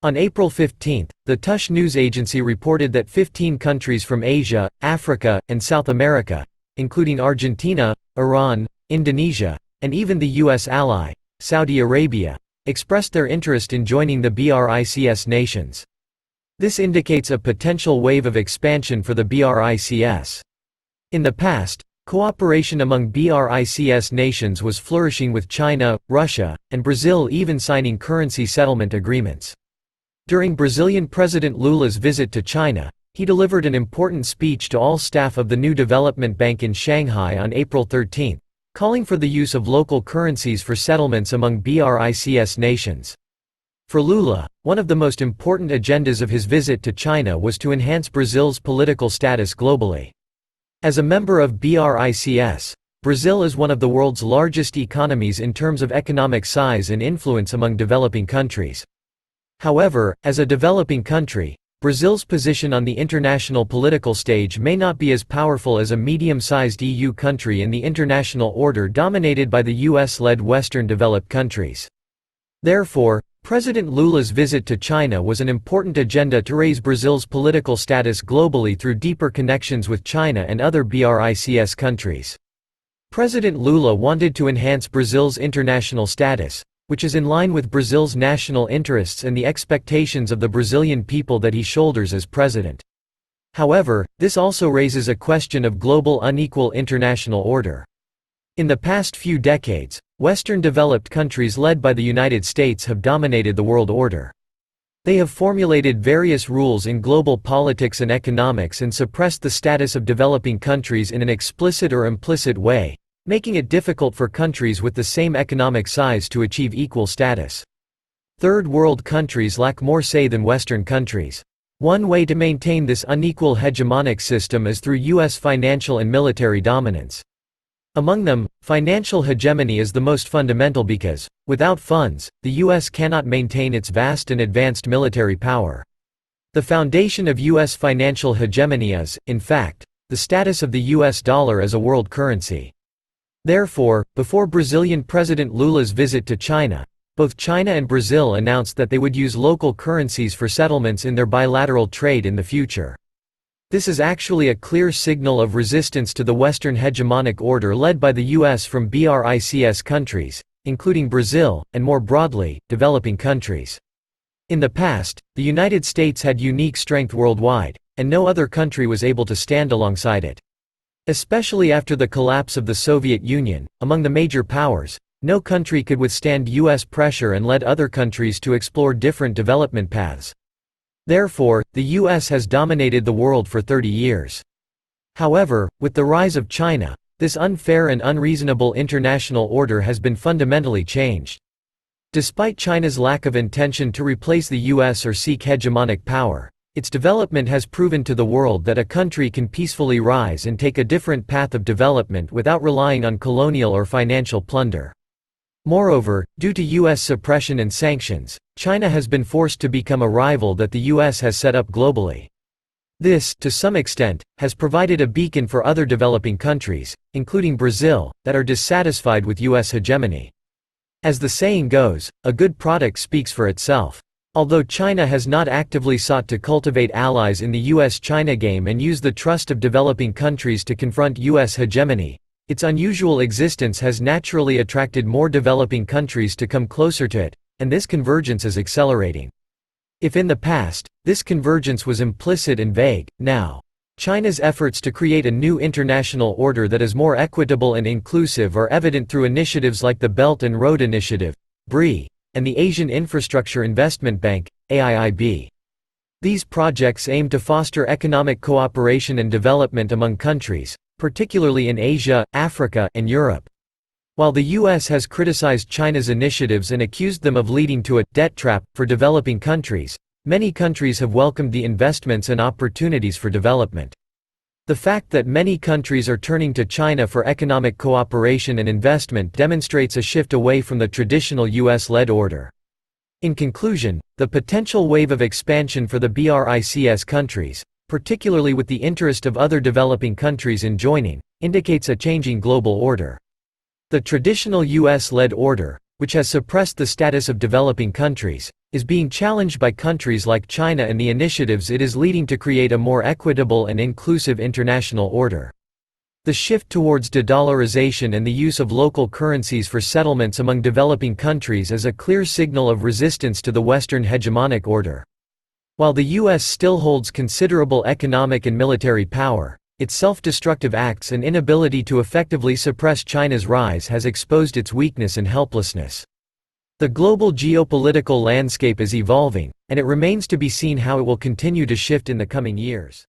On April 15, the Tush news agency reported that 15 countries from Asia, Africa, and South America, including Argentina, Iran, Indonesia, and even the U.S. ally, Saudi Arabia, expressed their interest in joining the BRICS nations. This indicates a potential wave of expansion for the BRICS. In the past, cooperation among BRICS nations was flourishing, with China, Russia, and Brazil even signing currency settlement agreements. During Brazilian President Lula's visit to China, he delivered an important speech to all staff of the new development bank in Shanghai on April 13, calling for the use of local currencies for settlements among BRICS nations. For Lula, one of the most important agendas of his visit to China was to enhance Brazil's political status globally. As a member of BRICS, Brazil is one of the world's largest economies in terms of economic size and influence among developing countries. However, as a developing country, Brazil's position on the international political stage may not be as powerful as a medium-sized EU country in the international order dominated by the US-led Western developed countries. Therefore, President Lula's visit to China was an important agenda to raise Brazil's political status globally through deeper connections with China and other BRICS countries. President Lula wanted to enhance Brazil's international status, which is in line with Brazil's national interests and the expectations of the Brazilian people that he shoulders as president. However, this also raises a question of global unequal international order. In the past few decades, Western developed countries led by the United States have dominated the world order. They have formulated various rules in global politics and economics and suppressed the status of developing countries in an explicit or implicit way, making it difficult for countries with the same economic size to achieve equal status. Third world countries lack more say than Western countries. One way to maintain this unequal hegemonic system is through U.S. financial and military dominance. Among them, financial hegemony is the most fundamental because, without funds, the U.S. cannot maintain its vast and advanced military power. The foundation of U.S. financial hegemony is, in fact, the status of the U.S. dollar as a world currency. Therefore, before Brazilian President Lula's visit to China, both China and Brazil announced that they would use local currencies for settlements in their bilateral trade in the future. This is actually a clear signal of resistance to the Western hegemonic order led by the U.S. from BRICS countries, including Brazil, and more broadly, developing countries. In the past, the United States had unique strength worldwide, and no other country was able to stand alongside it. Especially after the collapse of the Soviet Union, among the major powers, no country could withstand U.S. pressure and led other countries to explore different development paths. Therefore, the U.S. has dominated the world for 30 years. However, with the rise of China, this unfair and unreasonable international order has been fundamentally changed. Despite China's lack of intention to replace the U.S. or seek hegemonic power, its development has proven to the world that a country can peacefully rise and take a different path of development without relying on colonial or financial plunder. Moreover, due to U.S. suppression and sanctions, China has been forced to become a rival that the U.S. has set up globally. This, to some extent, has provided a beacon for other developing countries, including Brazil, that are dissatisfied with U.S. hegemony. As the saying goes, a good product speaks for itself. Although China has not actively sought to cultivate allies in the U.S.-China game and use the trust of developing countries to confront U.S. hegemony, its unusual existence has naturally attracted more developing countries to come closer to it, and this convergence is accelerating. If in the past, this convergence was implicit and vague, now, China's efforts to create a new international order that is more equitable and inclusive are evident through initiatives like the Belt and Road Initiative, BRI, and the Asian Infrastructure Investment Bank, AIIB. These projects aim to foster economic cooperation and development among countries, particularly in Asia, Africa, and Europe. While the U.S. has criticized China's initiatives and accused them of leading to a debt trap for developing countries, many countries have welcomed the investments and opportunities for development. The fact that many countries are turning to China for economic cooperation and investment demonstrates a shift away from the traditional US-led order. In conclusion, the potential wave of expansion for the BRICS countries, particularly with the interest of other developing countries in joining, indicates a changing global order. The traditional US-led order, which has suppressed the status of developing countries, is being challenged by countries like China and the initiatives it is leading to create a more equitable and inclusive international order. The shift towards de-dollarization and the use of local currencies for settlements among developing countries is a clear signal of resistance to the Western hegemonic order. While the U.S. still holds considerable economic and military power, its self-destructive acts and inability to effectively suppress China's rise has exposed its weakness and helplessness. The global geopolitical landscape is evolving, and it remains to be seen how it will continue to shift in the coming years.